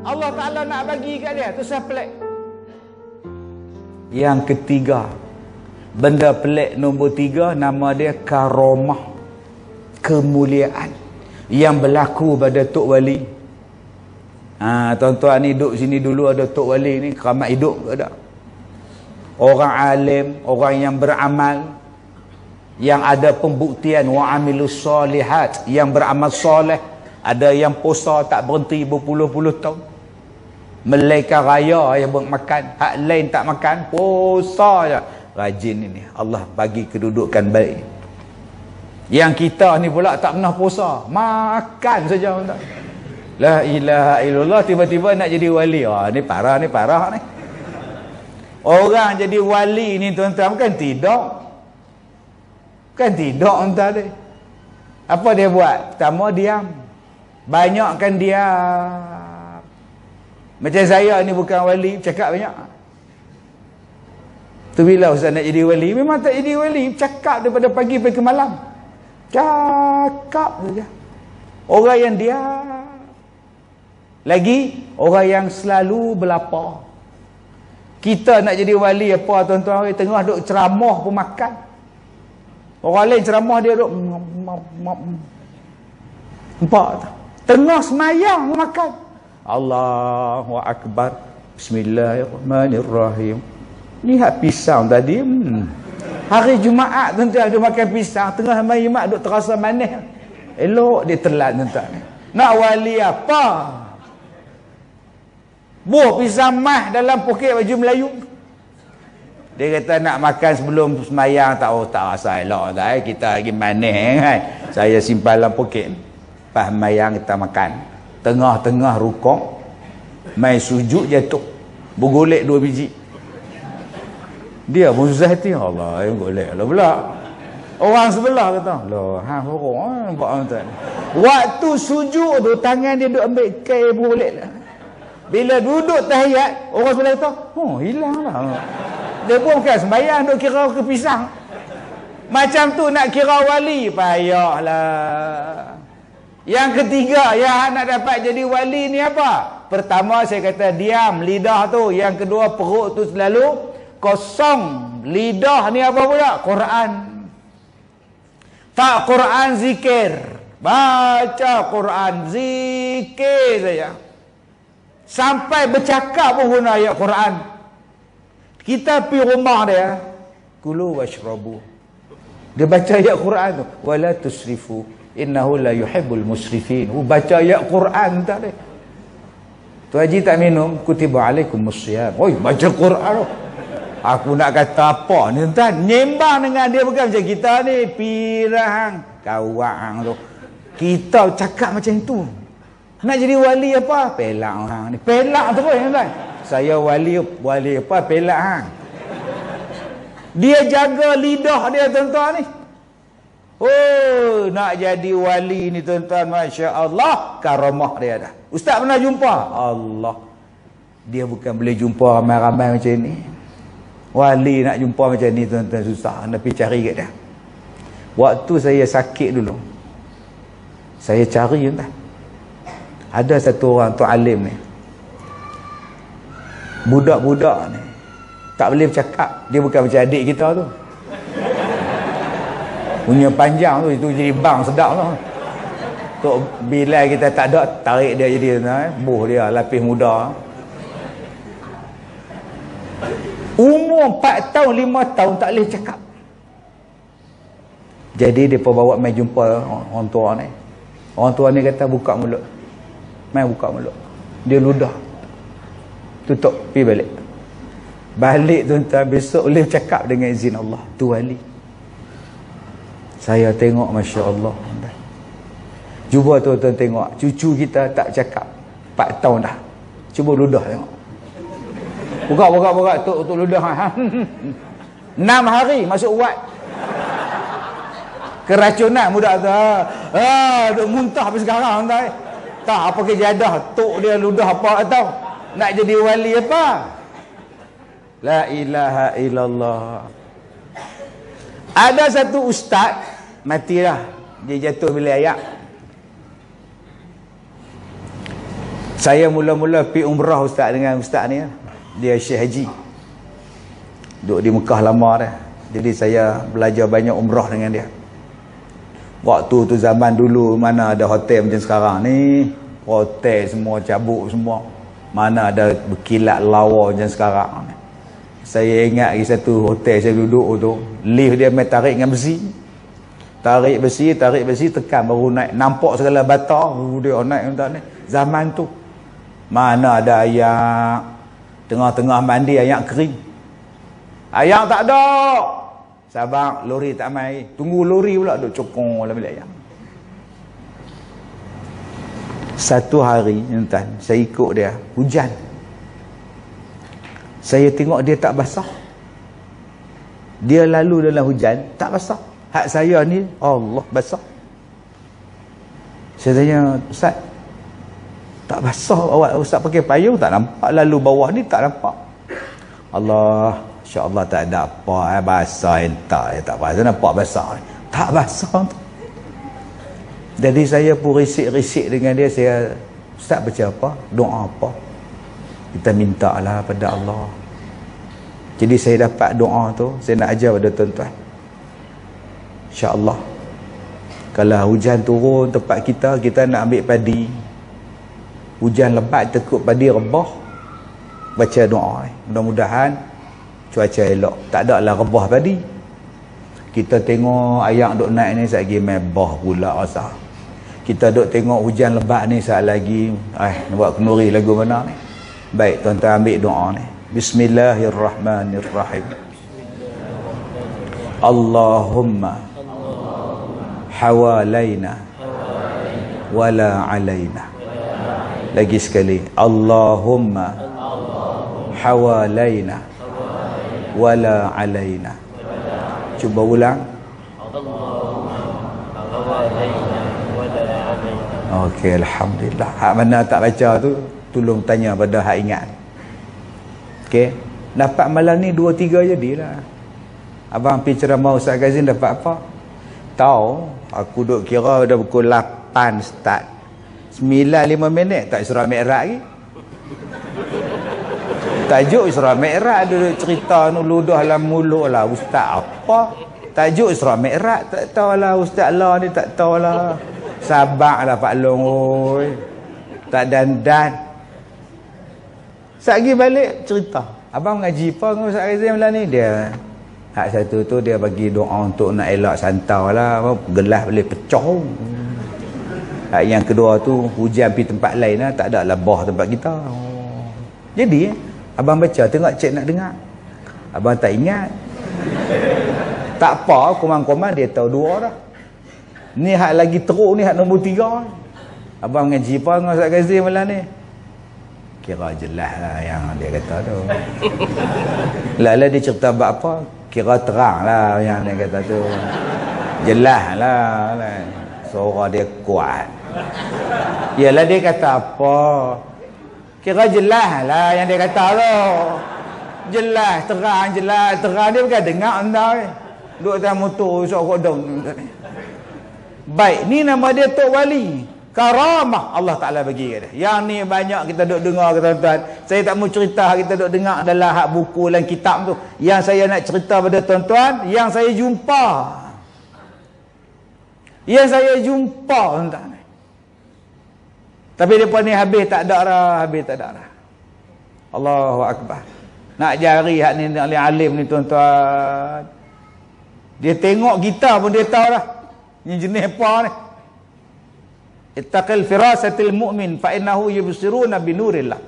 Allah Ta'ala nak bagi kat dia. Tu saya pelik. Yang ketiga, benda pelik nombor 3, nama dia karamah, kemuliaan yang berlaku pada Tok Wali. Tuan-tuan ni duduk sini dulu, ada Tok Wali ni keramat hidup ke tak? Orang alim, orang yang beramal, yang ada pembuktian, wa amilus solihat, yang beramal soleh. Ada yang puasa tak berhenti berpuluh-puluh tahun, Melainkan raya yang makan, hak lain tak makan, puasa je. Rajin ini, Allah bagi kedudukan baik. Yang kita ni pula tak pernah puasa, makan saja. La ilaha illallah, tiba-tiba nak jadi wali. Ni parah ni. Orang jadi wali ni tuan-tuan, kan tidak tuan-tuan ni. Apa dia buat? Pertama diam. Banyakkan diam. Macam saya ni bukan wali, cakap banyak. Tu bila ustaz nak jadi wali, memang tak jadi wali, cakap daripada pagi sampai ke malam. Cakap saja. Orang yang diam. Lagi orang yang selalu berlapar. Kita nak jadi wali apa tuan-tuan, tengah duk ceramah pun makan. Orang lain ceramah dia duk nampak tak? Tengah semayang pun makan. Allahu Akbar, Bismillahirrahmanirrahim. Ni hak pisang tadi. Hari Jumaat tuan-tuan dia makan pisang, tengah semayang duk terasa manis. Elok dia telan tuan-tuan. Nak wali apa? Buah pisang mah dalam poket baju Melayu. Dia kata nak makan sebelum semayang, tak rasa elok tak. Kita lagi manis kan. Saya simpan dalam poket. Pas semayang kita makan. Tengah-tengah rukuk, mai sujud jatuh. Bergolek 2 biji. Dia pun susah hati. Allah, yang golek lah pula. Orang sebelah kata, loh, horong nampak tuan. Waktu sujud tu tangan dia duk ambil kain bergolek lah. Bila duduk tahiyat, orang sebelah kata, hilang lah. Dia pun bukan sembahyang, duk kira ke pisang. Macam tu nak kira wali, payahlah. Yang ketiga, yang nak dapat jadi wali ni apa? Pertama saya kata diam, lidah tu. Yang kedua perut tu selalu kosong. Lidah ni apa pula? Quran. Tak Quran zikir. Baca Quran, zikir saja. Sampai bercakap pun guna ayat Quran. Kita pergi rumah dia, kulu washrabu. Dia baca ayat Quran tu, wala tusrifu innahu la yuhibbul musrifin. Baca ayat Quran tak dia. Tu haji tak minum, kutiba alaikumusiyam. Oi, baca Quran tu. Aku nak kata apa ni tuan? Nyembang dengan dia bukan macam kita ni, pirang, kawang tu. Kita cakap macam itu. Nak jadi wali apa? Pelak orang ni. Pelak terus tuan. Saya wali apa? Pelak hang. Dia jaga lidah dia tuan-tuan ni. Nak jadi wali ni tuan-tuan, masya-Allah, karamah dia dah. Ustaz pernah jumpa? Allah. Dia bukan boleh jumpa ramai-ramai macam ni. Wali nak jumpa macam ni tuan-tuan susah, nak pergi cari kat dia. Waktu saya sakit dulu, saya cari tuan. Ada satu orang tu alim ni, budak-budak ni tak boleh bercakap. Dia bukan macam adik kita tu, punya panjang tu, itu jadi bang sedap tu. Tok bila kita tak ada, tarik dia jadi buh dia lapis muda. Umur 4 tahun 5 tahun tak boleh cakap. Jadi dia pun bawa mai jumpa orang tua ni. Orang tua ni kata buka mulut. Mai buka mulut. Dia ludah. Tutup, pergi balik. Balik tuan-tuan, besok boleh cakap dengan izin Allah. Tu wali. Saya tengok, Masya Allah. Cuba tuan-tuan tengok, cucu kita tak cakap 4 tahun dah. Cuba ludah tengok. Buka. Tuk ludah. 6 hari masuk uat. Keracunan budak tu. Duk muntah sampai sekarang tuan. Tak apa kejadah, tok dia ludah apa tahu. Nak jadi wali apa? La ilaha illallah. Ada satu ustaz matilah. Dia jatuh bilik ayak. Saya mula-mula pergi umrah ustaz dengan ustaz ni. Dia Syekh Haji. Duduk di Mekah lama dah. Jadi saya belajar banyak umrah dengan dia. Waktu tu zaman dulu mana ada hotel macam sekarang ni. Hotel semua cabut semua. Mana ada berkilat lawa macam sekarang. Saya ingat lagi satu hotel saya duduk tu. Lift dia main tarik dengan besi. Tarik besi, tekan baru naik. Nampak segala bata. Dia naik ni. Zaman tu. Mana ada ayak. Tengah-tengah mandi ayak kering. Ayak tak ada. Sabar, lori tak mai. Tunggu lori pula duk cokong dalam bilik ayak. Satu hari, tuan, saya ikut dia. Hujan. Saya tengok dia tak basah. Dia lalu dalam hujan, tak basah. Hak saya ni, Allah basah. Saya tanya, Ustaz, tak basah awak Ustaz pakai payung tak nampak, lalu bawah ni tak nampak. Allah, insya-Allah tak ada apa, basah entak, tak basah, nampak basah. Tak basah tu. Jadi saya pun risik-risik dengan dia. Saya, Ustaz baca apa? Doa apa? Kita mintalah pada Allah. Jadi saya dapat doa tu, saya nak ajar pada tuan-tuan. InsyaAllah, kalau hujan turun tempat kita nak ambil padi, hujan lebat tekuk padi rebah, baca doa ni. Mudah-mudahan cuaca elok, tak ada lah rebah padi. Kita tengok ayak duk naik ni, saat lagi mebah pula rasa. Kita duk tengok hujan lebat ni, saat lagi nak buat kenduri lagu mana ni. Baik, tuan-tuan ambil doa ni. Bismillahirrahmanirrahim. Allahumma hawalaina wala alaina. Lagi sekali, Allahumma hawalaina wala alaina. Cuba ulang. Okey, alhamdulillah. Hak mana tak baca tu tolong tanya pada hak ingat. Okey, dapat malam ni 2-3 jadilah. Abang pergi ceramah Ustaz Kazim dapat apa? Tahu, aku duk kira dah pukul 8 start. 9-5 minit tak Isra Mi'raj lagi. Tajuk Isra Mi'raj, duduk cerita ludah dalam mulut lah. Ustaz apa? Tajuk Isra Mi'raj, tak tahulah Ustaz lah ni, tak tahulah. Sabarlah Pak Long, oi. Tak dandan. Sagi balik cerita. Abang mengaji apa dengan Ustaz Kazim lah ni? Dia hak satu tu dia bagi doa untuk nak elak santau lah. Gelas boleh pecah. Hak yang kedua tu hujan pergi tempat lain lah, tak ada labah tempat kita. Jadi abang baca, tengok cik nak dengar. Abang tak ingat. Tak apa, komand-komand dia tahu 2 dah. Ni hak lagi teruk ni, hak nombor 3. Abang mengaji apa dengan Ustaz Kazim malam ni? Kira jelas lah yang dia kata tu. Lala dia cerita buat apa? Kira terang lah yang dia kata tu. Jelas lah. Suara dia kuat. Yalah dia kata apa? Kira jelas lah yang dia kata tu. Jelas, terang. Dia bukan dengar anda. Duduk dalam motor, sok kodong. Baik, ni nama dia Tok Wali. Karamah Allah Ta'ala bagi dia. Yang ni banyak kita duk dengar, tuan-tuan. Saya tak mau cerita, kita duk dengar dalam hak buku dan kitab tu. Yang saya nak cerita pada tuan-tuan, yang saya jumpa. Tuan-tuan. Tapi depan ni habis tak ada dah. Allahu Akbar. Nak jari hak ni alim ni, tuan-tuan. Dia tengok kita pun dia tahu dah. Ni jenis apa ni? Ittaqil firasatil mu'min fa innahu yubsiruna binurillah.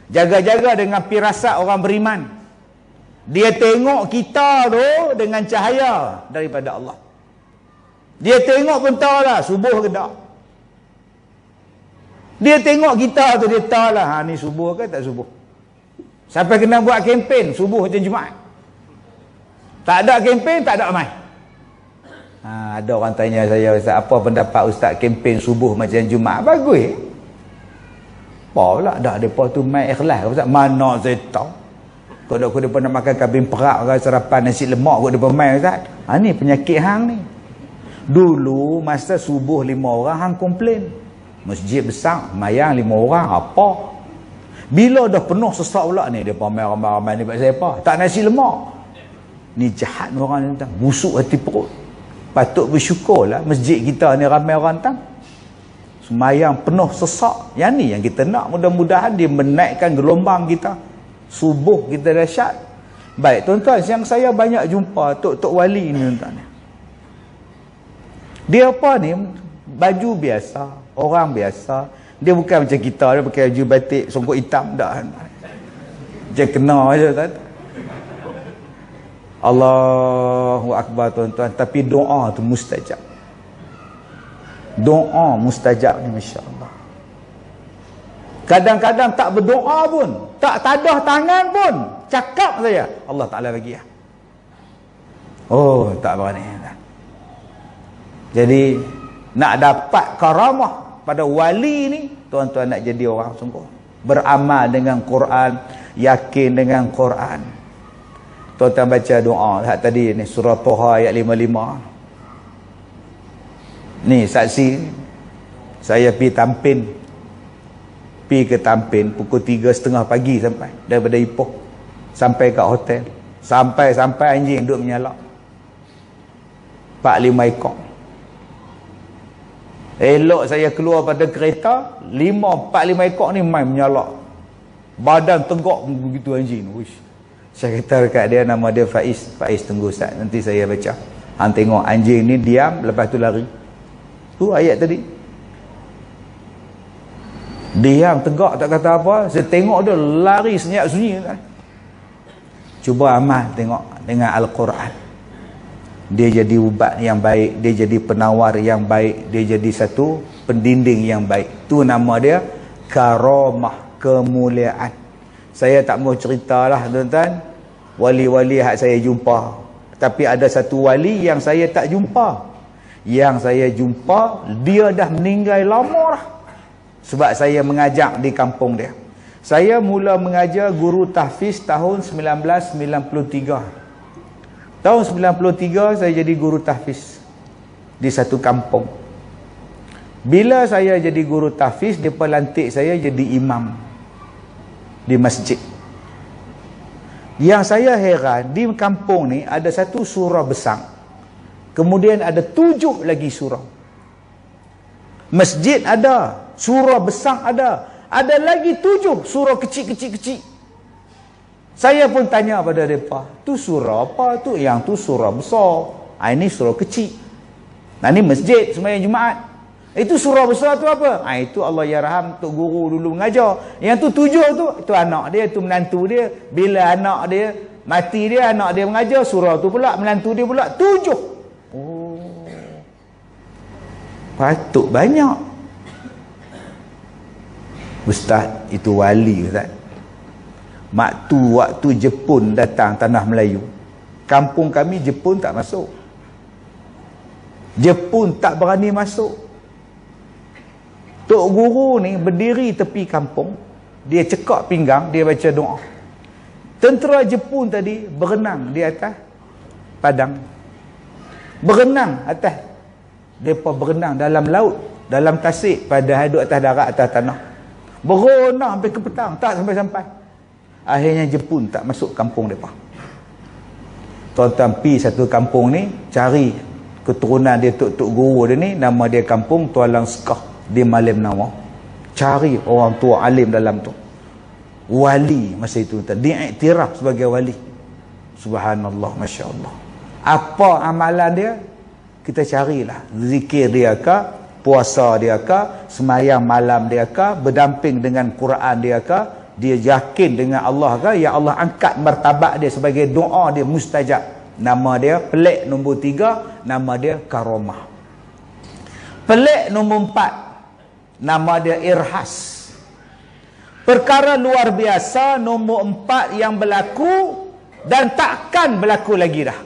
Jaga-jaga dengan firasat orang beriman. Dia tengok kita tu dengan cahaya daripada Allah. Dia tengok pun tahu lah subuh ke tak. Dia tengok kita tu dia tahu lah ni subuh ke tak subuh. Sampai kena buat kempen subuh macam Jumaat. Tak ada kempen, tak ada mai. Ada orang tanya saya, Ustaz, apa pendapat Ustaz kempen subuh macam Jumaat? Bagus. Apa pula dah depa tu mai ikhlas Ustaz? Mana saya tahu. Kalau aku depa nak makan kambing perak ke sarapan nasi lemak aku depa mai Ustaz. Ni penyakit hang ni. Dulu masa subuh 5 orang hang komplain. Masjid besar, mayang 5 orang, apa? Bila dah penuh sesak pula ni, dia pamer ramai-ramai ni buat siapa? Tak nasi lemak. Ni jahat orang ni tentang, busuk hati perut. Patut bersyukurlah masjid kita ni ramai orang tentang. Semayang penuh sesak. Yang ni yang kita nak, mudah-mudahan dia menaikkan gelombang kita. Subuh kita dahsyat. Baik tuan-tuan, yang saya banyak jumpa tok-tok wali ni tuan-tuan. Dia apa ni? Baju biasa, orang biasa. Dia bukan macam kita, dia pakai baju batik songkok hitam dah. Macam kena aja kan. Allahu akbar tuan-tuan, tapi doa tu mustajab. Doa mustajab ni masya-Allah. Kadang-kadang tak berdoa pun, tak tadah tangan pun, cakap saja Allah Taala bagi. Oh, tak berani. Jadi nak dapat karamah pada wali ni, tuan-tuan nak jadi orang sungguh beramal dengan Quran, yakin dengan Quran. Tuan-tuan baca doa tadi ni, surah Toha ayat 55. Ni saksi saya pergi ke Tampin pukul 3.30 pagi sampai daripada Ipoh sampai kat hotel, sampai anjing duduk menyalak 4-5 ekor. Elok saya keluar pada kereta, 4-5 ekor ni main menyalak, badan tegak begitu anjing. Uish. Saya kata dekat dia, nama dia Faiz, tunggu Ustaz, nanti saya baca. Hang tengok anjing ni diam, lepas tu lari. Tu ayat tadi. Diam tegak tak kata apa, saya tengok dia lari senyap sunyi. Cuba amal tengok dengan Al-Quran. Dia jadi ubat yang baik, dia jadi penawar yang baik, dia jadi satu pendinding yang baik. Tu nama dia karamah, kemuliaan. Saya tak mau ceritalah tuan-tuan wali-wali yang saya jumpa, tapi ada satu wali yang saya tak jumpa. Yang saya jumpa dia dah meninggal lama dah. Sebab saya mengajak di kampung dia. Saya mula mengajar guru tahfiz tahun 1993. Tahun 93 saya jadi guru tahfiz di satu kampung. Bila saya jadi guru tahfiz, mereka lantik saya jadi imam di masjid. Yang saya heran, di kampung ni ada satu surah besar, kemudian ada 7 lagi surah. Masjid ada, surah besar ada lagi 7 surah kecil-kecil. Saya pun tanya pada mereka, tu surah apa tu? Yang tu surah besar, ini surah kecil. Nah, ni masjid sembahyang Jumaat. Itu surah besar tu apa? Itu Allah yarham, tok guru dulu mengajar. Yang tu 7 tu anak dia, tu menantu dia. Bila anak dia mati, dia anak dia mengajar, surah tu pula menantu dia pula 7. Oh, patut banyak. Ustaz, itu wali Ustaz. Waktu Jepun datang tanah Melayu, kampung kami Jepun tak masuk. Jepun tak berani masuk. Tok guru ni berdiri tepi kampung, dia cekak pinggang, dia baca doa. Tentera Jepun tadi berenang di atas padang, berenang atas, mereka berenang dalam laut, dalam tasik, padahal duduk atas darat, atas tanah. Berenang sampai ke petang, tak sampai-sampai. Akhirnya Jepun tak masuk kampung mereka. Tuan-tuan pergi satu kampung ni, cari keturunan dia, tok guru dia ni, nama dia kampung Tualang Sekah di Malim Nawar. Cari orang tua alim dalam tu, wali masa itu, dia iktiraf sebagai wali. Subhanallah, Masya Allah. Apa amalan dia? Kita carilah. Zikir dia ke, puasa dia ke, semayang malam dia ke, berdamping dengan Quran dia ke, dia yakin dengan Allah ke, ya Allah angkat martabat dia sebagai doa dia mustajab. Nama dia pelik nombor 3, nama dia karamah. Pelik nombor 4, nama dia irhas. Perkara luar biasa nombor 4 yang berlaku dan takkan berlaku lagi dah.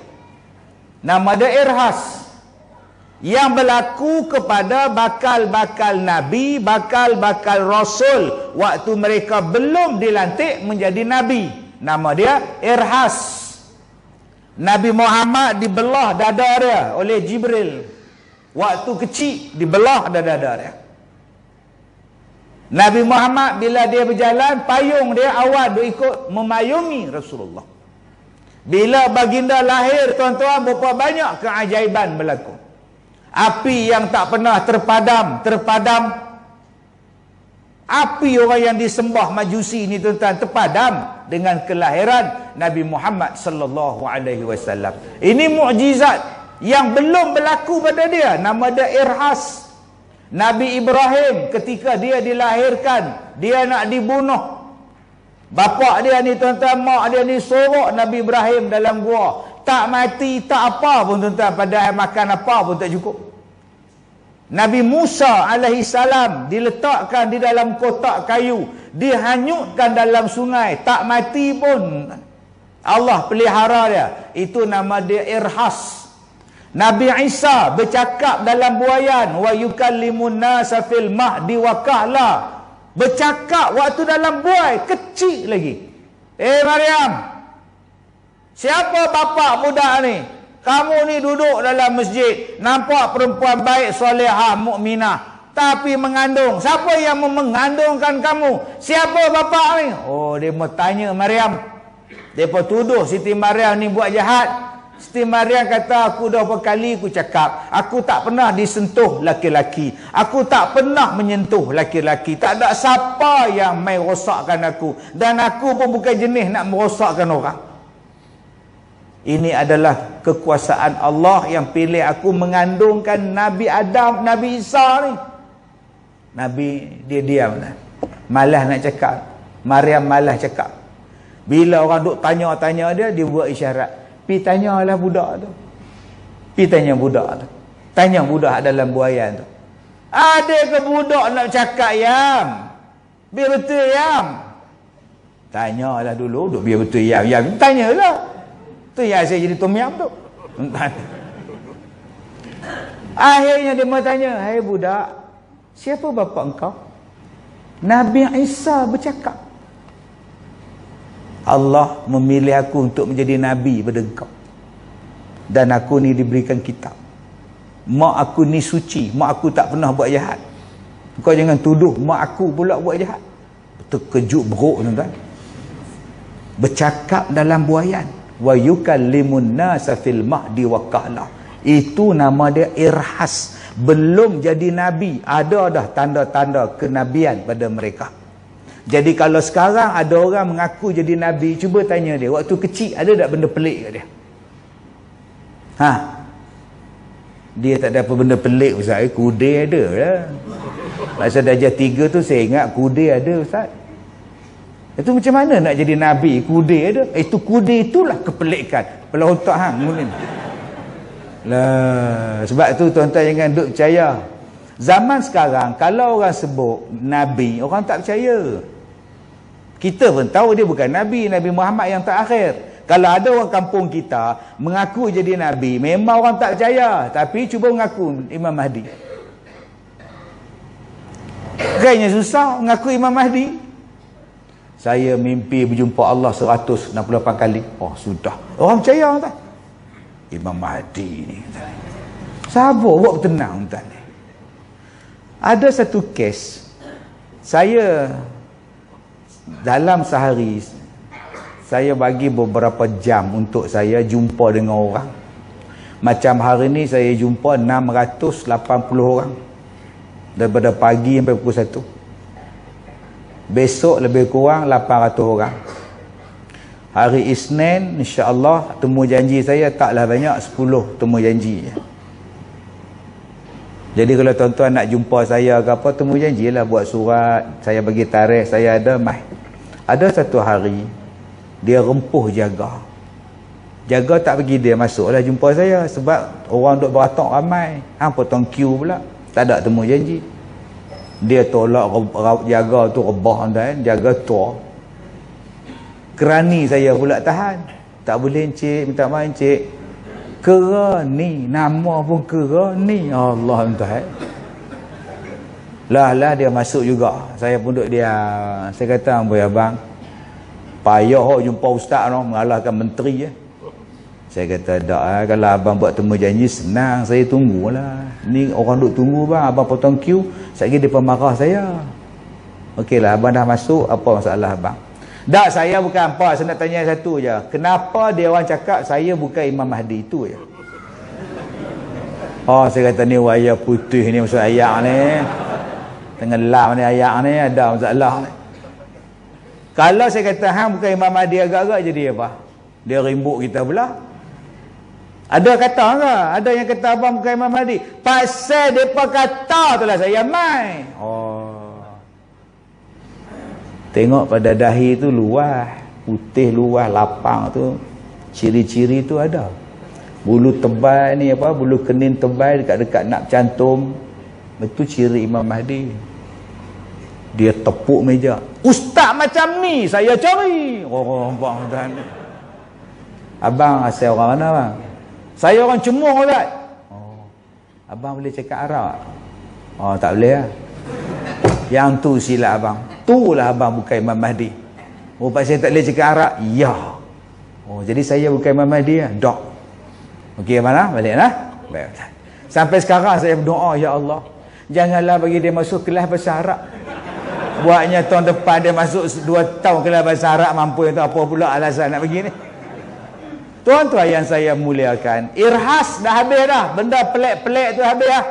Nama dia irhas, yang berlaku kepada bakal-bakal Nabi, bakal-bakal Rasul waktu mereka belum dilantik menjadi Nabi. Nama dia irhas. Nabi Muhammad dibelah dada dia oleh Jibril waktu kecil, dibelah dada dia. Nabi Muhammad bila dia berjalan, payung dia awal dia ikut memayungi Rasulullah. Bila baginda lahir, tuan-tuan, berapa banyak keajaiban berlaku. Api yang tak pernah terpadam. Api orang yang disembah Majusi ni, tuan-tuan, terpadam dengan kelahiran Nabi Muhammad sallallahu alaihi wasallam. Ini mukjizat yang belum berlaku pada dia. Nama dia Irhas. Nabi Ibrahim ketika dia dilahirkan, dia nak dibunuh. Bapak dia ni, tuan-tuan, mak dia ni sorok Nabi Ibrahim dalam gua. Tak mati, tak apa pun, tuan-tuan. Padahal makan apa pun tak cukup. Nabi Musa alaihissalam diletakkan di dalam kotak kayu, dihanyutkan dalam sungai, tak mati pun. Allah pelihara dia. Itu nama dia Irhas. Nabi Isa bercakap dalam buayan, wa yukallimun nasa fil mahdi wa kahla. Bercakap waktu dalam buai, kecil lagi. Maryam, siapa bapa budak ni? Kamu ni duduk dalam masjid, nampak perempuan baik, solehah, mukminah, tapi mengandung. Siapa yang mengandungkan kamu? Siapa bapa ni? Oh, dia mau tanya Maryam. Dia pun tuduh Siti Maryam ni buat jahat. Siti Maryam kata, aku dah berkali aku cakap, aku tak pernah disentuh laki-laki. Aku tak pernah menyentuh laki-laki. Tak ada siapa yang mai rosakkan aku. Dan aku pun bukan jenis nak merosakkan orang. Ini adalah kekuasaan Allah yang pilih aku mengandungkan Nabi Adam, Nabi Isa ni. Nabi dia diam. Malas nak cakap. Maryam malas cakap. Bila orang duk tanya-tanya dia buat isyarat. Pi tanyalah budak tu. Pi tanya budak tu. Tanya budak dalam buayan tu. Ada ke budak nak cakap yam? Biar betul yam. Tanyalah dulu. Biar betul yam. Tanyalah. Tu yang saya jadi tom yam tu. Akhirnya dia mau tanya, hai budak, siapa bapa engkau? Nabi Isa bercakap, Allah memilih aku untuk menjadi nabi pada engkau. Dan aku ni diberikan kitab. Mak aku ni suci, mak aku tak pernah buat jahat. Kau jangan tuduh mak aku pula buat jahat. Terkejut beruk, tuan-tuan. Bercakap dalam buayan. Wa yukallimun nasa fil mahdi wa kahla. Itu nama dia Irhas. Belum jadi nabi, ada dah tanda-tanda kenabian pada mereka. Jadi kalau sekarang ada orang mengaku jadi nabi, cuba tanya dia, waktu kecil ada tak benda pelik kat dia? Dia tak ada apa benda pelik, Ustaz. Kudai ada lah. Masa darjah 3 tu saya ingat kudai ada, Ustaz. Itu macam mana nak jadi nabi? Kudai ada. Itu kudai itulah kepelikan. Kepala otak hang mungkin. Lah, sebab tu tuan-tuan jangan duk percaya. Zaman sekarang kalau orang sebut nabi, orang tak percaya. Kita pun tahu dia bukan nabi, Nabi Muhammad yang terakhir. Kalau ada orang kampung kita mengaku jadi nabi, memang orang tak percaya, tapi cuba mengaku Imam Mahdi. Kayaknya susah mengaku Imam Mahdi. Saya mimpi berjumpa Allah 168 kali. Oh, sudah. Orang percaya tak? Imam Mahdi ni. Sabar, buat tenang tuan. Ada satu kes, saya dalam sehari saya bagi beberapa jam untuk saya jumpa dengan orang. Macam hari ni saya jumpa 680 orang. Daripada pagi sampai pukul 1. Besok lebih kurang 800 orang. Hari Isnin insya-Allah temu janji saya taklah banyak, 10 temu janji. Jadi kalau tuan-tuan nak jumpa saya ke apa, temu janjilah, buat surat, saya bagi tarikh, saya ada mai. Ada satu hari dia rempuh jaga. Jaga tak bagi dia masuklah jumpa saya sebab orang duk beratok ramai. Hang potong queue pula. Tak ada temu janji. Dia tolak jaga tu rebah kan, jaga tua. Kerani saya pula tahan. Tak boleh encik, minta maaf encik. Kerani, nama pun Kerani. Allah entah. Lah dia masuk juga. Saya pun duduk dia. Saya kata, abang, payah jumpa ustaz no, mengalahkan menteri. Saya kata, tak, kalau abang buat temu janji senang, saya tunggulah. Ni orang duk tunggu bang, abang potong queue, sekali dia pemarah saya. Okeylah, abang dah masuk, apa masalah abang? Tak, saya bukan apa, saya nak tanya satu je. Kenapa dia orang cakap saya bukan Imam Mahdi? Itu je. Oh, saya kata ni wayar putih ni maksud ayat ni. Tenggelam ni ayat ni, ada masalah ni. Kalau saya kata hang bukan Imam Mahdi, agak-agak jadi apa? Dia rimbuk kita pula. Ada kata ke? Ada yang kata abang bukan Imam Mahdi. Pasal mereka kata tu lah saya mai. Oh. Tengok pada dahi tu luas. Putih luas, lapang tu. Ciri-ciri tu ada. Bulu tebal ni apa? Bulu kening tebal dekat-dekat nak cantum. Itu ciri Imam Mahdi. Dia tepuk meja. Ustaz macam ni saya cari. Oh, abang asal orang mana bang? Saya orang Cemung Ustaz. Oh. Abang boleh cakap Arab? Oh, tak boleh lah. Yang tu silap abang. Itulah abang bukan Imam Mahdi. Oh, pak saya tak boleh cakap Arab? Ya. Oh, jadi saya bukan Imam Mahdi lah? Dok. Okey, mana? Balik lah. Baik. Sampai sekarang saya berdoa, ya Allah, janganlah bagi dia masuk kelas bahasa Arab. Buatnya tahun depan dia masuk 2 tahun kelas bahasa Arab, mampu itu apa pula alasan nak begini. Tuan-tuan yang saya muliakan, irhas dah habis dah. Benda pelik-pelik tu habis dah.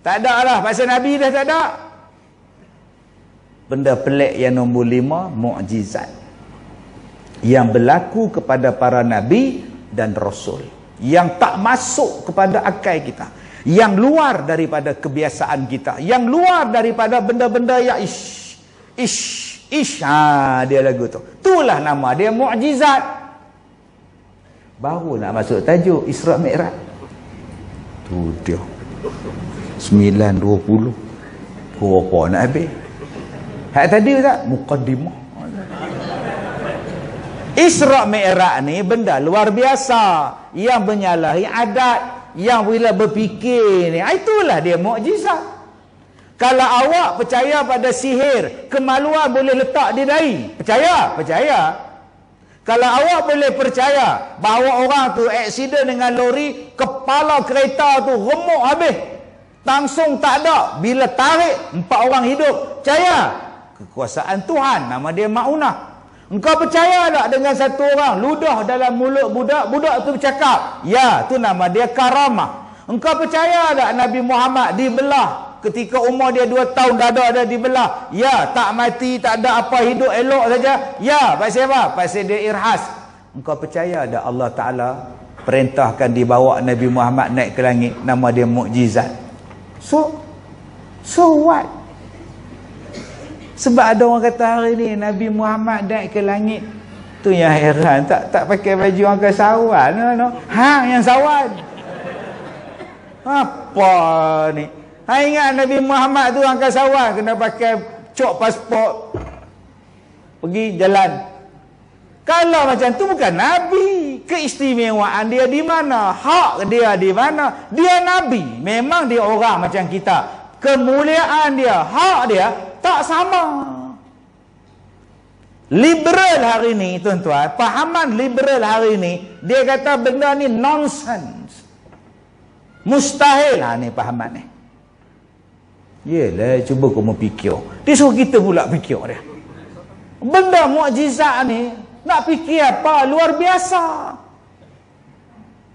Tak ada lah. Pasal Nabi dah tak ada. Benda pelik yang nombor 5, mukjizat. Yang berlaku kepada para Nabi dan Rasul. Yang tak masuk kepada akal kita. Yang luar daripada kebiasaan kita. Yang luar daripada benda-benda yang dia lagu tu. Itulah nama dia, mukjizat. Baru nak masuk tajuk Isra Mi'raj. Tu dia 9.20. Berapa nak habis? Hak tadi Ustaz, muqaddimah. Isra Mi'raj ni benda luar biasa yang menyalahi adat, yang bila berfikir ni, itulah dia mukjizat. Kalau awak percaya pada sihir, kemaluan boleh letak di dahi, percaya. Kalau awak boleh percaya bahawa orang tu aksiden dengan lori, kepala kereta tu remuk habis, langsung tak ada, bila tarik 4 orang hidup, percaya kekuasaan Tuhan, nama dia Ma'unah. Engkau percaya tak dengan satu orang ludah dalam mulut budak, budak tu bercakap, ya, tu nama dia karamah. Engkau percaya tak Nabi Muhammad dibelah ketika umur dia 2 tahun, dada ada dibelah, ya, tak mati, tak ada apa, hidup elok saja, ya, pasal apa? Pasal dia irhas. Engkau percaya tak Allah Ta'ala perintahkan dibawa Nabi Muhammad naik ke langit, nama dia mukjizat. So what? Sebab ada orang kata hari ni Nabi Muhammad naik ke langit, tu yang heran, tak pakai baju orang kesawan, no. Hang yang sawan. Apa ni? Ingat Nabi Muhammad tu angkat sawan, kena pakai cok pasport, pergi jalan. Kalau macam tu bukan Nabi. Keistimewaan dia di mana? Hak dia di mana? Dia Nabi. Memang dia orang macam kita. Kemuliaan dia, hak dia tak sama. Liberal hari ni, tuan-tuan, pahaman liberal hari ni, dia kata benda ni nonsense. Mustahil lah ni pahaman ni. Yelah, cuba kamu fikir. Dia suruh kita pula fikir dia. Benda mukjizat ni, nak fikir apa? Luar biasa.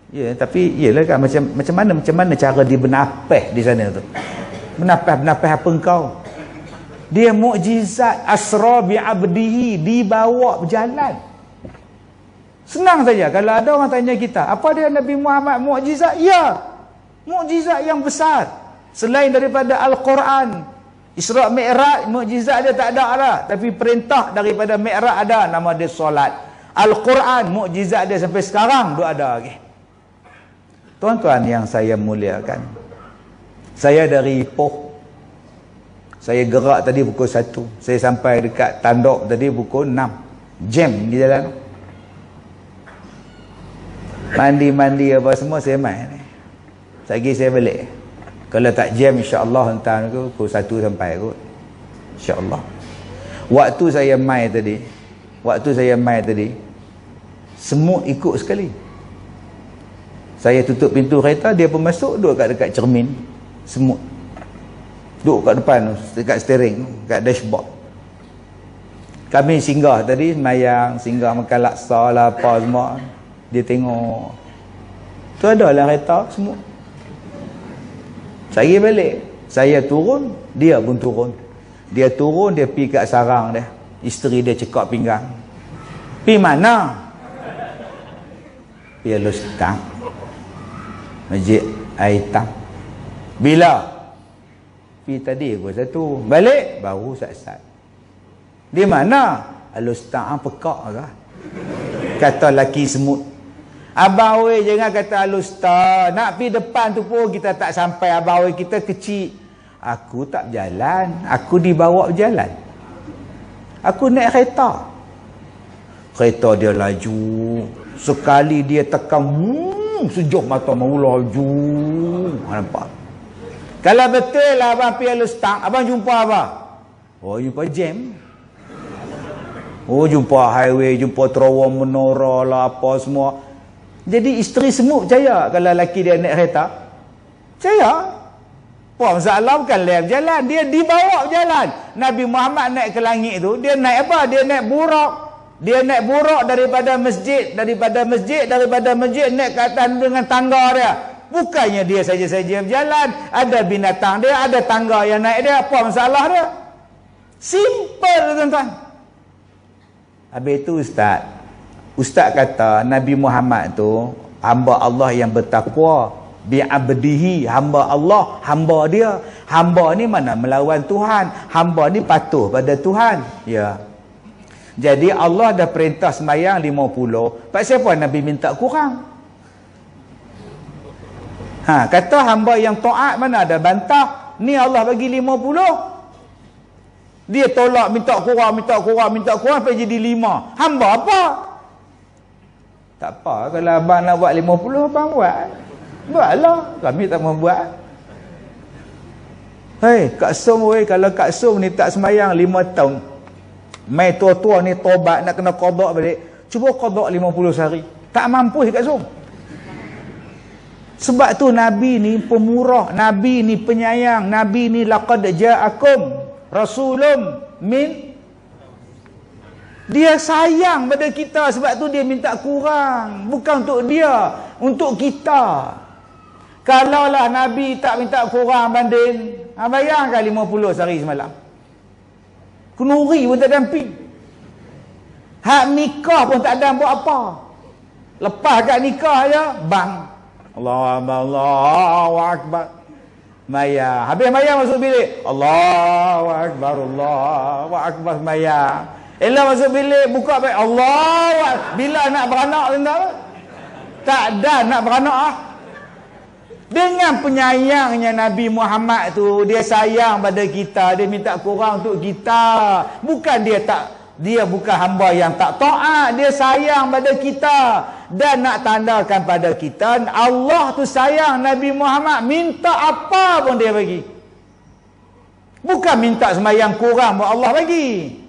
Ya, tapi yelah kan, macam mana cara dia bernafas di sana tu? Bernafas apa engkau? Dia mukjizat, asra bi'abdihi, dibawa berjalan. Senang saja. Kalau ada orang tanya kita, apa dia Nabi Muhammad mukjizat? Ya, mukjizat yang besar. Selain daripada Al-Quran, Isra Mi'raj, mukjizat dia tak ada lah. Tapi perintah daripada Mi'raj ada, nama dia solat. Al-Quran, mukjizat dia sampai sekarang dia ada lagi. Tuan-tuan yang saya muliakan, saya dari Ipoh, saya gerak tadi pukul 1, saya sampai dekat Tanduk tadi pukul 6, jam di jalan. Mandi apa semua saya main. Lagi saya balik. Kalau tak jam, insya-Allah hantar aku pukul 1 sampai kot. Insya-Allah. Waktu saya mai tadi, semut ikut sekali. Saya tutup pintu kereta, dia pun masuk, duduk dekat cermin semut. Duduk kat depan, dekat steering, kat dashboard. Kami singgah tadi, semayang, singgah makan laksa lah, apa semua. Dia tengok. Tu ada lah kereta semua. Saya balik. Saya turun, dia pun turun. Dia turun, dia pergi kat sarang dia. Isteri dia cekak pinggang. Pergi mana? Pergi Lustang. Masjid Aitam. Bila? Pergi tadi aku satu. Balik, baru sat-sat. Di mana? Lustang pekak lah. Kata laki semut. Abang oi jangan kata Al-Ustaz. Nak pergi depan tu pun kita tak sampai. Abang oi kita kecil. Aku tak berjalan. Aku dibawa berjalan. Aku naik kereta. Kereta dia laju. Sekali dia tekan. Sejauh mata mau laju. Nampak? Kalau betul lah abang pergi Al-Ustaz. Abang jumpa apa? Oh jumpa jam. Oh jumpa highway. Jumpa terowong menora lah apa semua. Jadi isteri semut percaya kalau lelaki dia naik kereta. Percaya. Apa masalah bukan lep jalan. Dia dibawa berjalan. Nabi Muhammad naik ke langit tu. Dia naik apa? Dia naik buraq. Dia naik buraq daripada masjid. Daripada masjid naik ke atas dengan tangga dia. Bukannya dia saja-saja berjalan. Ada binatang dia. Ada tangga yang naik dia. Apa masalah dia? Simple tuan-tuan. Habis itu Ustaz kata Nabi Muhammad tu hamba Allah yang bertakwa, bi'abdihi, hamba Allah, hamba dia. Hamba ni mana melawan Tuhan, hamba ni patuh pada Tuhan. Ya. Jadi Allah dah perintah sembahyang 50. Pak siapa Nabi minta kurang? Kata hamba yang taat mana ada bantah. Ni Allah bagi 50. Dia tolak minta kurang sampai jadi 5. Hamba apa? Tak apa, kalau abang nak buat 50, abang buat. Buatlah, kami tak mau buat. Hei, Kak Som, kalau Kak Som ni tak sembahyang 5 tahun. Mai tua-tua ni tobat nak kena qada balik. Cuba qada 50 sehari. Tak mampu Kak Som. Sebab tu Nabi ni pemurah, Nabi ni penyayang, Nabi ni laqad ja'akum rasulun min. Dia sayang pada kita, sebab tu dia minta kurang. Bukan untuk dia, untuk kita. Kalaulah Nabi tak minta kurang banding, bayangkan 50 sehari semalam. Kenuri pun tak dampi. Hak nikah pun tak ada buat apa. Lepas kat nikah je, bang. Allahu Akbar. Maya. Habis Maya masuk bilik. Allahu Akbar, Allahu Akbar Maya. Elah masuk bilik, buka baik. Allah, bila nak beranak tuan-tuan? Tak ada nak beranak . Dengan penyayangnya Nabi Muhammad tu, dia sayang pada kita, dia minta kurang untuk kita. Bukan dia bukan hamba yang tak taat, dia sayang pada kita. Dan nak tandakan pada kita, Allah tu sayang Nabi Muhammad, minta apa pun dia bagi. Bukan minta sembahyang kurang pun Allah bagi.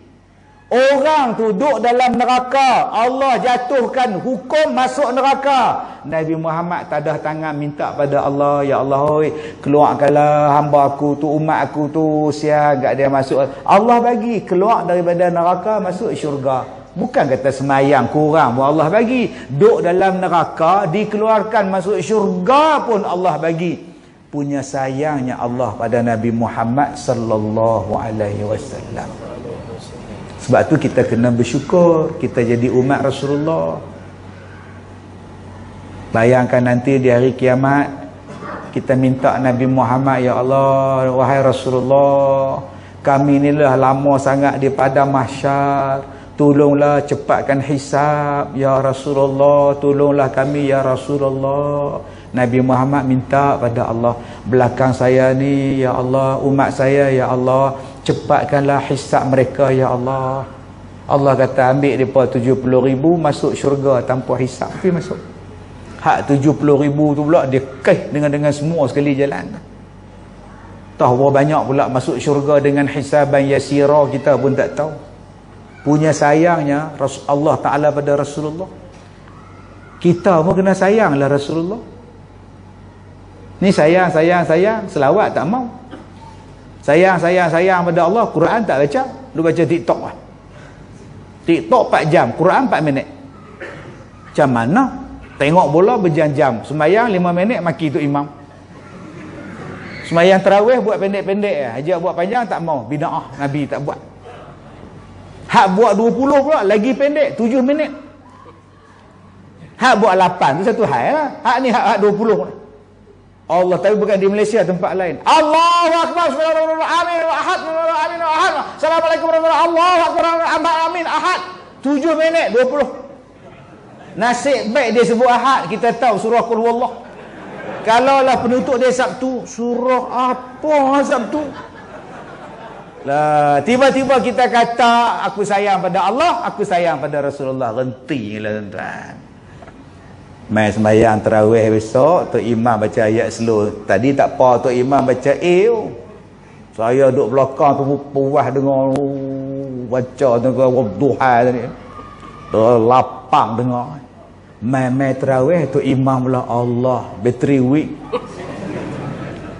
Orang tu duduk dalam neraka, Allah jatuhkan hukum masuk neraka. Nabi Muhammad tadah tangan minta pada Allah, ya Allah, keluarkanlah hamba aku tu, umat aku tu, siap agak dia masuk. Allah bagi keluar daripada neraka, masuk syurga. Bukan kata semayang kurang pun Allah bagi. Duduk dalam neraka, dikeluarkan masuk syurga pun Allah bagi. Punya sayangnya Allah pada Nabi Muhammad sallallahu alaihi wasallam. Sebab tu kita kena bersyukur kita jadi umat Rasulullah. Bayangkan nanti di hari kiamat kita minta Nabi Muhammad, ya Allah, wahai Rasulullah, kami inilah lama sangat di padang mahsyar, tolonglah cepatkan hisab ya Rasulullah, tolonglah kami ya Rasulullah. Nabi Muhammad minta pada Allah, belakang saya ni ya Allah, umat saya ya Allah, cepatkanlah hisab mereka ya Allah. Allah kata ambil mereka 70,000 masuk syurga tanpa hisab. Pergi masuk. Hak 70,000 tu pula dia keh dengan semua sekali jalan. Tahu berapa banyak pula masuk syurga dengan hisaban yasira, kita pun tak tahu. Punya sayangnya Allah Ta'ala pada Rasulullah. Kita pun kena sayanglah Rasulullah. Ni sayang, selawat tak mau. sayang pada Allah, Quran tak baca, lu baca TikTok lah. TikTok 4 jam, Quran 4 minit. Macam mana? Tengok bola berjam-jam, sembahyang 5 minit maki tu imam. Sembahyang tarawih buat pendek-pendek, ajak buat panjang tak mau, bid'ah, Nabi tak buat. Hak buat 20 pula lagi pendek, 7 minit. Hak buat 8 tu satu hal lah. Hak ni hak 20. Allah, tapi bukan di Malaysia, tempat lain. Allahu akbar, amin, ahad, amin, ahad. Assalamualaikum warahmatullahi wabarakatuh. Allahu akbar, amin, ahad. 7 minit 20. Nasib baik dia sebut ahad, kita tahu surah Qul Huwallah. Kalaulah penutup dia Sabtu, surah apa Sabtu? Lah, tiba-tiba kita kata aku sayang pada Allah, aku sayang pada Rasulullah. Rentilah tuan-tuan. Mai sembahyang tarawih besok, Tok Imam baca ayat slow. Tadi tak apa Tok Imam baca saya duduk belakang tu puas dengar baca dengan wadduha tadi. Lapang dengar. Mai tarawih Tok Imam pula Allah bateri weak.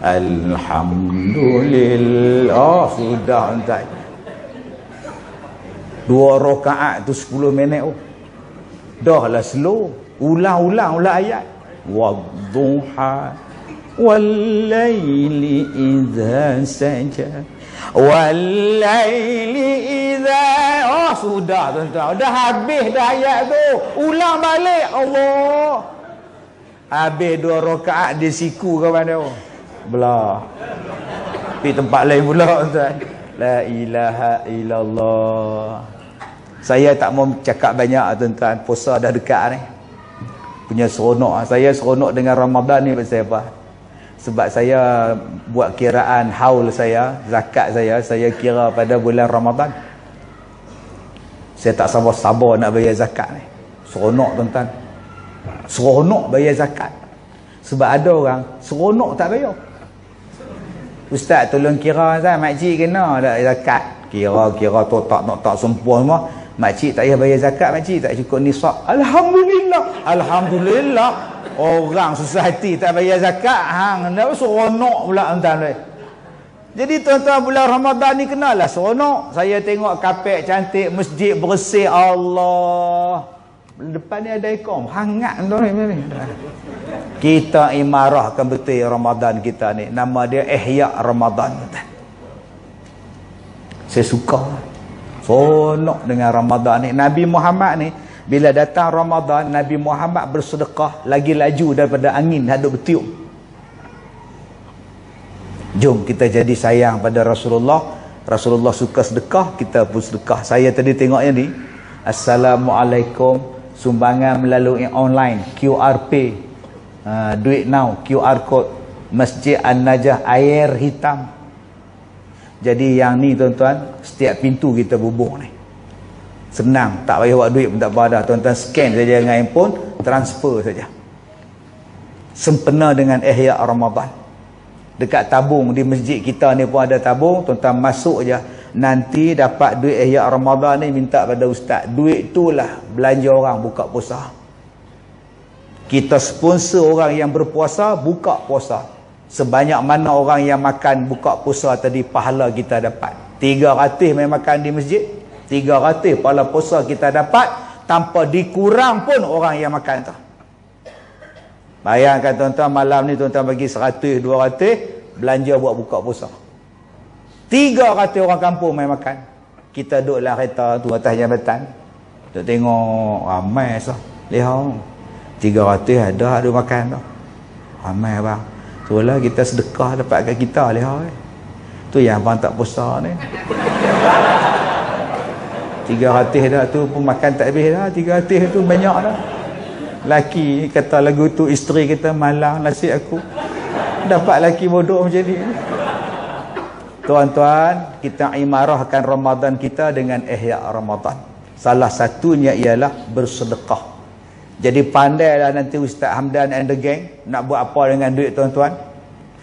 Alhamdulillah, sudah entah. 2 rakaat tu 10 minit. Dah lah slow. Ulang ayat. Wadduha wal-laili idza saja wal-laili idza. Sudah tuan-tuan. Dah habis dah ayat tu. Ulang balik. Allah. Habis 2 rakaat dia siku ke mana? Belah. Pergi tempat lain pula tuan. La ilaha illallah. Saya tak mau cakap banyak tuan-tuan. Puasa dah dekat ni. Punya seronok. Saya seronok dengan Ramadan ni pasal apa? Sebab saya buat kiraan haul saya, zakat saya kira pada bulan Ramadan. Saya tak sabar-sabar nak bayar zakat ni. Seronok tuan-tuan. Seronok bayar zakat. Sebab ada orang seronok tak bayar. Ustaz tolong kira Ustaz, makcik kena tak zakat. Kira tu tak sempurna semua. Makcik tak payah bayar zakat, makcik tak cukup nisab. Alhamdulillah. Orang susah hati tak bayar zakat, hang nak seronok pula tuan-tuan. Jadi tuan-tuan, bulan Ramadan ni kenalah seronok. Saya tengok kapek cantik, masjid bersih, Allah. Depan ni ada ikom, hangat tuan-tuan. Kita imarahkan betul Ramadan kita ni. Nama dia Ihya Ramadan. Saya suka. Seronok dengan Ramadan ni. Nabi Muhammad ni, bila datang Ramadan, Nabi Muhammad bersedekah lagi laju daripada angin hadap bertiup. Jom kita jadi sayang pada Rasulullah. Rasulullah suka sedekah, kita pun sedekah. Saya tadi tengoknya ni, Assalamualaikum, sumbangan melalui online, QR Pay. Duit now, QR code, Masjid An-Najah, air hitam. Jadi yang ni tuan-tuan, setiap pintu kita bubuh ni. Senang, tak payah buat duit pun tak apa dah. Tuan-tuan scan saja dengan handphone, transfer saja. Sempena dengan Ihya Ramadan. Dekat tabung di masjid kita ni pun ada tabung, tuan-tuan masuk je. Nanti dapat duit Ihya Ramadan ni, minta pada ustaz. Duit tu lah belanja orang buka puasa. Kita sponsor orang yang berpuasa buka puasa. Sebanyak mana orang yang makan buka puasa tadi, pahala kita dapat. 300 main makan di masjid, 300 pahala puasa kita dapat, tanpa dikurang pun orang yang makan tu. Bayangkan tuan-tuan, malam ni tuan-tuan bagi 100, 200 belanja buat buka puasa. 300 orang kampung main makan. Kita duduk dalam kereta tu atas jambatan, duduk tengok ramai sah. Lihat 300 ada makan tu. Ramai bang. Tu lah kita sedekah dapat kat kita lihat. Tu yang abang tak puasa ni. 300 dah tu pun makan tak habis dah. 300 tu banyak dah. Laki kata lagu tu, isteri kita malang nasib aku. Dapat laki bodoh macam ni. Tuan-tuan, kita imarahkan Ramadan kita dengan Ihya Ramadan. Salah satunya ialah bersedekah. Jadi pandailah nanti Ustaz Hamdan and the gang nak buat apa dengan duit tuan-tuan.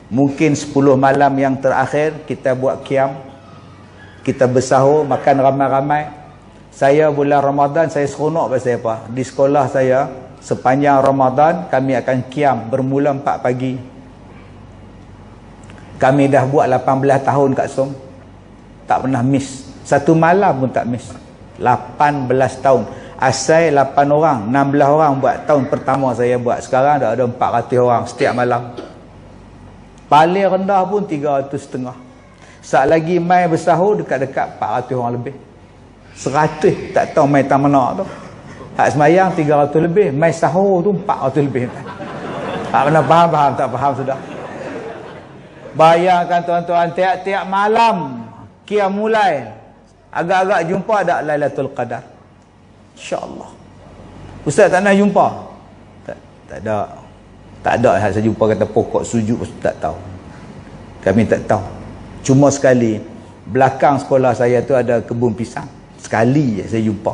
Mungkin 10 malam yang terakhir kita buat qiyam, kita bersahur, makan ramai-ramai. Saya bulan Ramadan saya seronok pasal apa? Di sekolah saya sepanjang Ramadan kami akan qiyam bermula 4 pagi. Kami dah buat 18 tahun kat Som. Tak pernah miss. Satu malam pun tak miss. 18 tahun. Asal 8 orang, 16 orang buat tahun pertama saya buat. Sekarang dah ada 400 orang setiap malam. Paling rendah pun 300.5. Saat lagi mai bersahur dekat-dekat 400 orang lebih. 100 tak tahu mai tak mana tu. Hak semayang 300 lebih, mai sahur tu 400 lebih. Tak pernah faham, tak faham sudah. Bayangkan tuan-tuan, tiap-tiap malam Qiyam mulai. Agak-agak jumpa ada Lailatul Qadar. InsyaAllah. Ustaz tak nak jumpa? Tak ada. Tak ada saya jumpa kata pokok sujud. Tak tahu. Kami tak tahu. Cuma sekali belakang sekolah saya tu ada kebun pisang. Sekali je saya jumpa.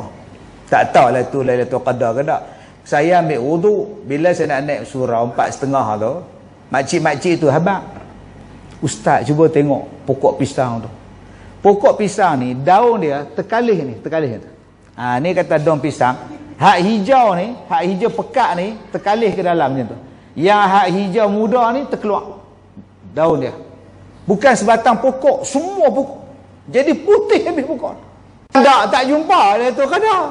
Tak tahu lah tu Lailatul Qadar ke tak. Saya ambil wuduk. Bila saya nak naik surau 4.30 tu, makcik-makcik tu habaq, Ustaz cuba tengok pokok pisang tu. Pokok pisang ni daun dia terkalih ni. Ni kata daun pisang. Hak hijau ni, hak hijau pekat ni terkalih ke dalam macam tu. Yang hak hijau muda ni terkeluar daun dia. Bukan sebatang pokok, semua pokok. Jadi putih habis pokok. Tak jumpa Lailatul Qadar.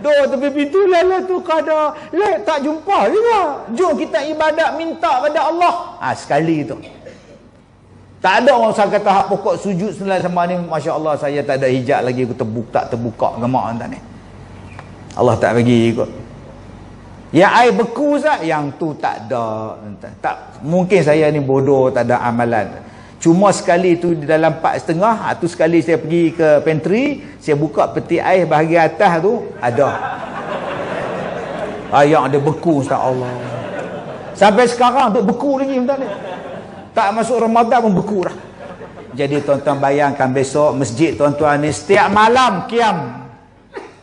Doa tepi pintu Lailatul Qadar. Tak jumpa juga. Jom kita ibadat minta pada Allah. Sekali tu. Tak ada orang saya kata hak pokok sujud selai sama ni, Masya Allah saya tak ada hijab lagi, aku terbuka gemak entah ni. Allah tak bagi kot. Yang air beku sah, yang tu tak ada. Tak, mungkin saya ni bodoh, tak ada amalan. Cuma sekali tu di dalam 4.30, tu sekali saya pergi ke pantry, saya buka peti air bahagian atas tu, ada. Yang ada beku, Ustaz Allah. Sampai sekarang tu beku lagi entah ni. Tak masuk Ramadan pun beku dah. Jadi tuan-tuan bayangkan besok masjid tuan-tuan ni setiap malam qiyam.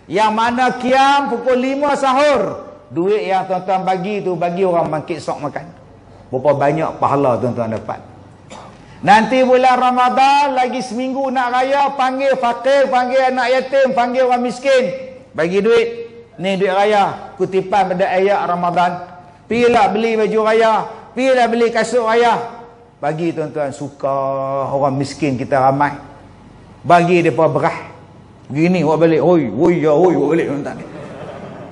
Yang mana qiyam pukul 5 sahur. Duit yang tuan-tuan bagi tu bagi orang bangkit sok makan. Berapa banyak pahala tuan-tuan dapat. Nanti bulan Ramadan lagi seminggu nak raya, panggil fakir, panggil anak yatim, panggil orang miskin. Bagi duit. Ni duit raya. Kutipan pada ayat Ramadan. Pergilah beli baju raya. Pergilah beli kasut raya. Bagi tuan-tuan, suka orang miskin kita ramai. Bagi mereka berah. Gini buat balik. Oi, buat balik tuan-tuan.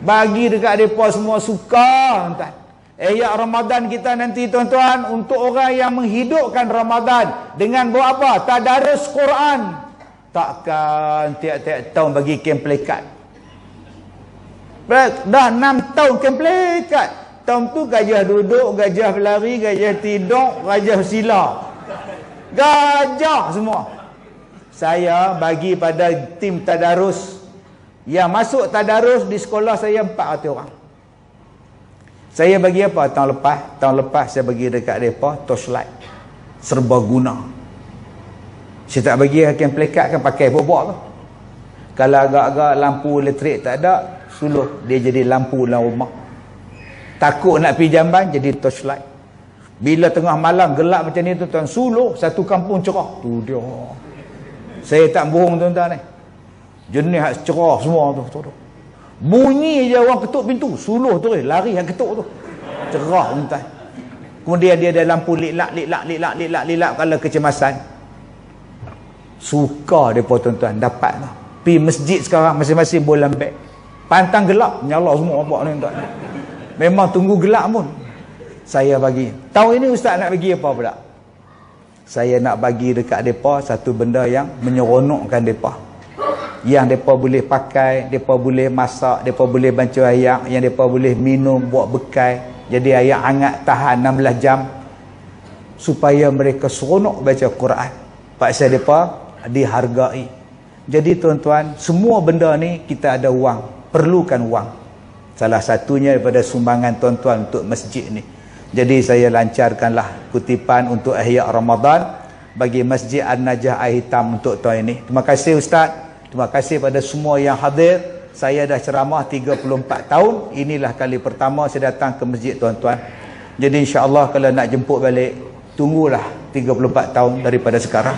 Bagi dekat mereka semua suka tuan-tuan. Ayat Ramadan kita nanti tuan-tuan, untuk orang yang menghidupkan Ramadan dengan buat apa? Tadarus Quran. Takkan tiap-tiap tahun bagi kem plekat. Dah 6 tahun kem plekat. Tahun tu gajah duduk, gajah berlari, gajah tidur, gajah sila. Gajah semua. Saya bagi pada tim tadarus. Yang masuk tadarus di sekolah saya 400 orang. Saya bagi apa tahun lepas? Tahun lepas saya bagi dekat mereka torchlight. Serbaguna. Saya tak bagi hakim plekat kan pakai bobok tu. Kalau agak-agak lampu elektrik tak ada, suluh dia jadi lampu dalam rumah. Takut nak pergi jamban, jadi torchlight. Bila tengah malam gelap macam ni tuan-tuan, suluh satu kampung cerah. Tu dia. Saya tak bohong tuan-tuan ni. Jenis cerah semua tu. Bunyi je orang ketuk pintu, suluh tu lari yang ketuk tu. Cerah tuan-tuan. Kemudian dia ada lampu lilak kalau kecemasan. Suka depa tuan-tuan dapat lah. Pergi masjid sekarang masing-masing bola beg. Pantang gelap, nyala semua nampak ni tuan. Memang tunggu gelap pun saya bagi. Tahun ini ustaz nak bagi apa pula? Saya nak bagi dekat depa satu benda yang menyeronokkan depa. Yang depa boleh pakai, depa boleh masak, depa boleh baca ayat, yang depa boleh minum buat bekal. Jadi ayat hangat tahan 16 jam supaya mereka seronok baca Quran. Pasal depa dihargai. Jadi tuan-tuan, semua benda ni kita ada wang, perlukan wang. Salah satunya daripada sumbangan tuan-tuan untuk masjid ni. Jadi saya lancarkanlah kutipan untuk Ihya Ramadan bagi Masjid An-Najah Air Hitam untuk tahun ini. Terima kasih Ustaz. Terima kasih pada semua yang hadir. Saya dah ceramah 34 tahun. Inilah kali pertama saya datang ke masjid tuan-tuan. Jadi insya-Allah kalau nak jemput balik, tunggulah 34 tahun daripada sekarang.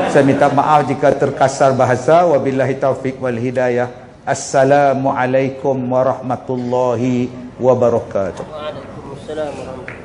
Saya minta maaf jika terkasar bahasa. Wabillahi taufik wal hidayah. Assalamualaikum warahmatullahi wabarakatuh. Waalaikumsalam warahmatullahi wabarakatuh.